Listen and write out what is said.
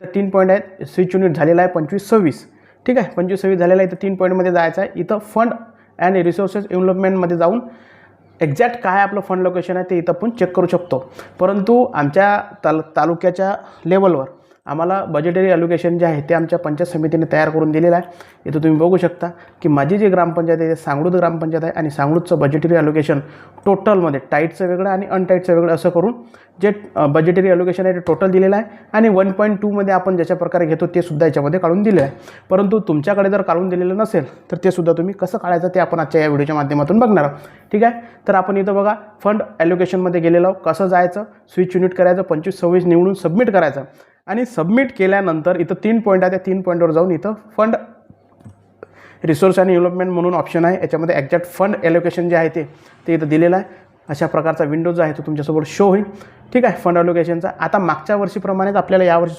तर 3 पॉईंट आहेत. Switch unit झालेला आहे 25-26. ठीक आहे, 25-26 झालेला आहे. इथं 3 पॉईंटमध्ये जायचं आहे. इथं फंड अँड रिसोर्सेस डेव्हलपमेंटमध्ये जाऊन एक्झॅक्ट काय आपलं फंड लोकेशन आहे ते इथं आपण चेक करू शकतो. परंतु आमच्या तालुक्याच्या लेवलवर आम्हाला बजेटरी ॲलोकेशन जे आहे ते आमच्या पंचायत समितीने तयार करून दिलेलं आहे. इथं तुम्ही बघू शकता की माझी जी ग्रामपंचायत आहे ते सांगळूद ग्रामपंचायत आहे आणि सांगळूदचं बजेटरी ॲलोकेशन टोटलमध्ये टाईटचं वेगळं आणि अनटाईटचं वेगळं असं करून जे बजेटरी ॲलोकेशन आहे ते टोटल दिलेलं आहे. आणि 1.2 आपण ज्याच्या प्रकारे घेतो ते सुद्धा याच्यामध्ये काढून दिले आहे. परंतु तुमच्याकडे जर काढून दिलेलं नसेल तर ते सुद्धा तुम्ही कसं काढायचं ते आपण आजच्या या व्हिडिओच्या माध्यमातून बघणार आहोत. ठीक आहे, तर आपण इथं बघा फंड ॲलोकेशनमध्ये गेलेलो आहोत. कसं जायचं, स्विच युनिट करायचं, 25-26 निवडून सबमिट करायचं आणि सबमिट केल्यानंतर इथं 3 पॉईंट आहे. त्या 3 पॉईंटवर जाऊन इथं फंड रिसोर्स आणि डेव्हलपमेंट म्हणून ऑप्शन आहे. याच्यामध्ये एक्झॅक्ट फंड ॲलोकेशन जे आहे ते इथं दिलेलं आहे. अशा प्रकारचा विंडो जो आहे तो तुमच्यासोबत शो होईल. ठीक आहे, फंड ॲलोकेशनचा. आता मागच्या वर्षीप्रमाणेच आपल्याला यावर्षी